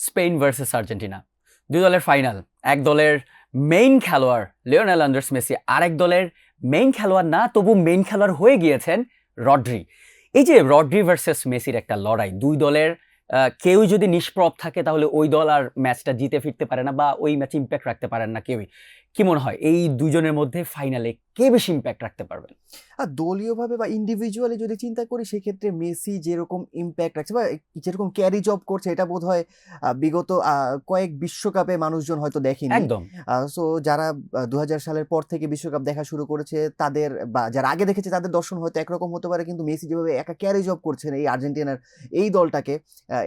Spain versus Argentina, দুই দলের final. এক দলের মেইন খেলোয়াড় লিওনেল আন্দ্রেস মেসি, আরেক দলের মেইন খেলোয়াড় না, তবু মেইন খেলোয়াড় হয়ে গিয়েছেন রড্রি। এই যে রড্রি ভার্সেস মেসির একটা লড়াই, দুই দলের কেউই যদি নিষ্প্রভ থাকে তাহলে ওই দল আর ম্যাচটা জিতে ফিরতে পারে না, বা ওই ম্যাচে ইম্প্যাক্ট রাখতে পারেন না কেউই। কি মনে হয় এই দুজনের মধ্যে ফাইনালে কে বেশি ইম্প্যাক্ট রাখতে পারবেন? আর দলীয়ভাবে বা ইন্ডিভিজুয়ালি যদি চিন্তা করি সেক্ষেত্রে মেসি যেরকম ইম্প্যাক্ট রাখছে বা যেরকম ক্যারি জব করছে, এটা বোধ হয় বিগত কয়েক বিশ্বকাপে মানুষজন হয়তো দেখেনি। একদম। সো যারা 2000 সালের পর থেকে বিশ্বকাপ দেখা শুরু করেছে তাদের, বা যারা আগে দেখেছে তাদের দর্শন হয়তো একরকম হতে পারে, কিন্তু মেসি যেভাবে একা ক্যারি জব করছেন এই আর্জেন্টিনার এই দলটাকে,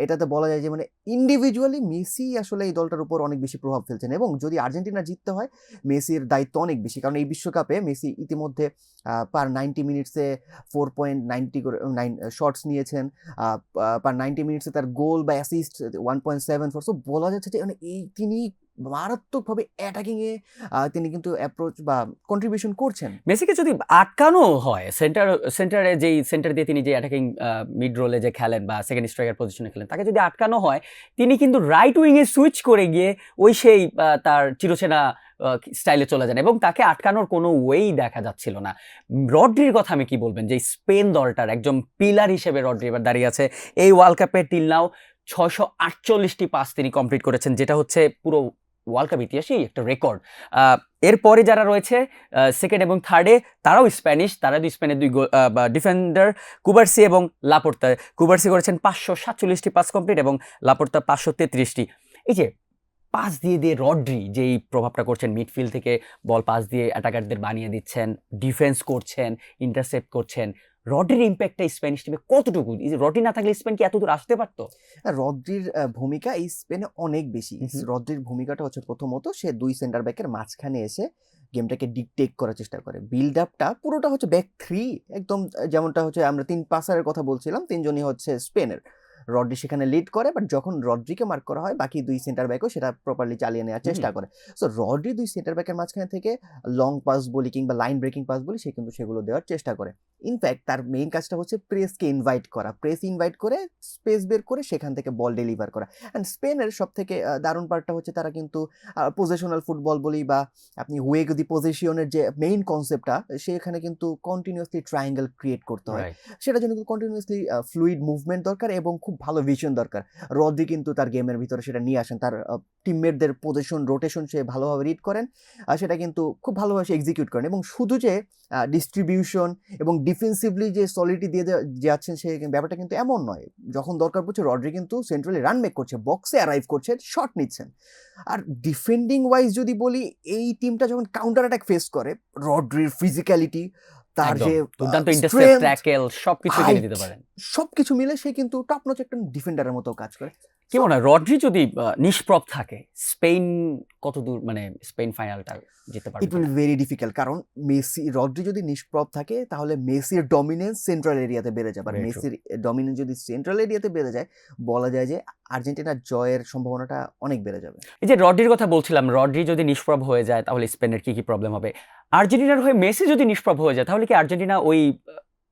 এটাতে বলা যায় যে মানে ইন্ডিভিজুয়ালি মেসি আসলে এই দলটার উপর অনেক বেশি প্রভাব ফেলছেন। এবং যদি আর্জেন্টিনা জিততে হয় মেসির দায়িত্ব অনেক বেশি, কারণ এই বিশ্বকাপে মেসি ইতিমধ্যে পার 90 মিনিটসে 4.90 করে 9 শটস নিয়েছেন। পার 90 মিনিটসে তার গোল বা অ্যাসিস্ট 1.74। সো বলা যাচ্ছে যে মানে তিনি মারাত্মকভাবে অ্যাটাকিংয়ে তিনি কিন্তু অ্যাপ্রোচ বা কন্ট্রিবিউশন করছেন। মেসিকে যদি আটকানো হয় সেন্টারে যেই সেন্টার দিয়ে তিনি যে অ্যাটাকিং মিড রোলে যে খেলেন বা সেকেন্ড স্ট্রাইকার পজিশনে খেলেন, তাকে যদি আটকানো হয় তিনি কিন্তু রাইট উইংয়ে সুইচ করে গিয়ে ওই সেই তার চিরচেনা স্টাইলে চলে যান, এবং তাকে আটকানোর কোনো ওয়েই দেখা যাচ্ছিল না। রড্রির কথা আমি কি বলবেন, যে স্পেন দলটার একজন পিলার হিসেবে রড্রি এবার দাঁড়িয়ে আছে। এই ওয়ার্ল্ড কাপে টিল নাও 648টি পাস তিনি কমপ্লিট করেছেন, যেটা হচ্ছে পুরো ওয়ার্ল্ড কাপ ইতিহাসেই একটা রেকর্ড। এরপরে যারা রয়েছে সেকেন্ড এবং থার্ডে, তারাও স্প্যানিশ, তারা দুই স্পেনের দুই ডিফেন্ডার কুবার্সি এবং লাপোর্তা। কুবার্সি করেছেন 547টি পাস কমপ্লিট এবং লাপোর্তা 533টি। এই যে পাস দিয়ে দিয়ে রড্রি যেই প্রভাবটা করছেন, মিডফিল্ড থেকে বল পাস দিয়ে অ্যাটাকারদের বানিয়ে দিচ্ছেন, ডিফেন্স করছেন, ইন্টারসেপ্ট করছেন, রড্রির ইম্প্যাক্টটা স্প্যানিশ টিমে কতটুকু? এই যে রড্রি না থাকলে স্পেন কি এত দূর আসতে পারতো? রদ্রির ভূমিকা এই স্পেনে অনেক বেশি। রদ্রির ভূমিকাটা হচ্ছে প্রথমত সে দুই সেন্টার ব্যাকের মাঝখানে এসে গেমটাকে ডিকটেট করার চেষ্টা করে। বিল্ড আপটা পুরোটা হচ্ছে ব্যাক থ্রি, একদম যেমনটা হচ্ছে আমরা তিন পাসারের কথা বলছিলাম, তিনজনই হচ্ছে স্পেনের। রড্রি সেখানে লিড করে, বাট যখন রড্রিকে মার্ক করা হয় বাকি দুই সেন্টার ব্যাকও সেটা প্রপারলি চালিয়ে নেওয়ার চেষ্টা করে। সো রড্রি দুই সেন্টার ব্যাকের মাঝখানে থেকে লং পাস বলি কিংবা লাইন ব্রেকিং পাস বলি, সে কিন্তু সেগুলো দেওয়ার চেষ্টা করে। ইনফ্যাক্ট তার মেইন কাজটা হচ্ছে প্রেসকে ইনভাইট করা, প্রেস ইনভাইট করে স্পেস বের করে সেখান থেকে বল ডেলিভার করা। অ্যান্ড স্পেনের সব থেকে দারুণ পার্টটা হচ্ছে তারা কিন্তু পজিশনাল ফুটবল বলি বা আপনি ওয়েগ দি পজিশনের যে মেইন কনসেপ্টটা, সেখানে কিন্তু কন্টিনিউয়াসলি ট্রায়াঙ্গেল ক্রিয়েট করতে হয়। সেটার জন্য কিন্তু কন্টিনিউয়াসলি ফ্লুইড মুভমেন্ট দরকার এবং খুব ভালো ভিশন দরকার। রদ্রি কিন্তু তার গেমের ভিতরে সেটা নিয়ে আসেন, তার টিমমেটদের পজিশন রোটেশন সে ভালোভাবে রিড করেন, সেটা কিন্তু খুব ভালোভাবে সে এক্সিকিউট করেন। এবং শুধু যে ডিস্ট্রিবিউশন এবং ডিফেন্সিভলি যে সলিডি দিয়ে যাচ্ছেন সে ব্যাপারটা কিন্তু এমন নয়। যখন দরকার পড়ছে রড্রি কিন্তু সেন্ট্রালি রান মেক করছে, বক্সে অ্যারাইভ করছে, শট নিচ্ছেন। আর ডিফেন্ডিং ওয়াইজ যদি বলি, এই টিমটা যখন কাউন্টার অ্যাটাক ফেস করে, রড্রির ফিজিক্যালিটি, তার যে দুর্দান্ত ইন্টারসেপ্ট, ট্যাকেল সবকিছু কিনে দিতে পারেন, সবকিছু মিলে সে কিন্তু টপ নচ একটা ডিফেন্ডারের মতো কাজ করে। কি মনে হয় রড্রি যদি নিষ্প্রভ থাকে, স্পেন কত দূর, মানে স্পেন ফাইনালটা জিততে পারবে? ইট উইল ভেরি ডিফিকাল্ট, কারণ রড্রি যদি নিষ্প্রভ থাকে তাহলে মেসির ডমিনেন্স সেন্ট্রাল এরিয়াতে বেড়ে যাবে। আর মেসির ডমিনেন্স যদি সেন্ট্রাল এরিয়াতে বেড়ে যায়, বলা যায় যে আর্জেন্টিনার জয়ের সম্ভাবনাটা অনেক বেড়ে যাবে। এই যে রড্রির কথা বলছিলাম, রড্রি যদি নিষ্প্রভ হয়ে যায় তাহলে স্পেনের কি কি প্রবলেম হবে? আর্জেন্টিনার হয়ে মেসি যদি নিষ্প্রভ হয়ে যায় তাহলে কি আর্জেন্টিনা ওই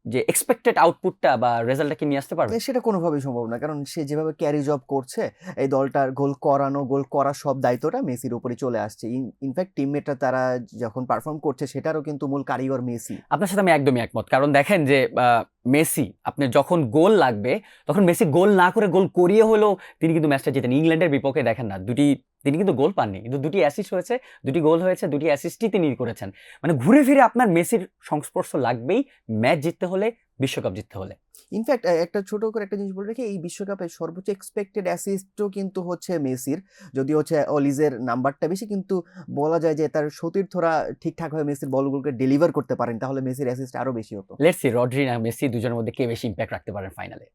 যে এক্সপেক্টেড আউটপুটটা বা রেজাল্টটা কি নিয়ে আসতে পারবে? সেটা কোনোভাবেই সম্ভব না, কারণ সে যেভাবে ক্যারি জব করছে, এই দলটার গোল করানো, গোল করার সব দায়িত্বটা মেসির উপরে চলে আসছে। ইনফ্যাক্ট টিমমেটরা তারা যখন পারফর্ম করছে সেটারও কিন্তু মূল কারিগর মেসি। আপনার সাথে আমি একদমই একমত, কারণ দেখেন যে মেসি, আপনার যখন গোল লাগবে তখন মেসি গোল না করে গোল করিয়ে হলেও তিনি কিন্তু ম্যাচটা জেতেন। ইংল্যান্ডের বিপক্ষে দেখেন না, তিনি কিন্তু গোল পাননি, কিন্তু দুটি অ্যাসিস্ট হয়েছে, দুটি গোল হয়েছে, দুটি অ্যাসিস্টই তিনি করেছেন। মানে ঘুরে ফিরে আপনার মেসির সংস্পর্শ লাগবেই ম্যাচ জিততে হলে, বিশ্বকাপ জিততে হলে। ইনফ্যাক্ট একটা ছোট করে একটা জিনিস বলে রাখি, এই বিশ্বকাপে সর্বোচ্চ এক্সপেক্টেড অ্যাসিস্টও কিন্তু হচ্ছে মেসির। যদি হচ্ছে অলিজের নাম্বারটা বেশি, কিন্তু বলা যায় যে তার সতীর্থরা ঠিকঠাকভাবে মেসির বলগুলোকে ডেলিভার করতে পারেন, তাহলে মেসির অ্যাসিস্ট আরও বেশি হতো। লেটস সি রড্রি না মেসি দুজনের মধ্যে কে বেশি ইম্প্যাক্ট রাখতে পারেন ফাইনালে।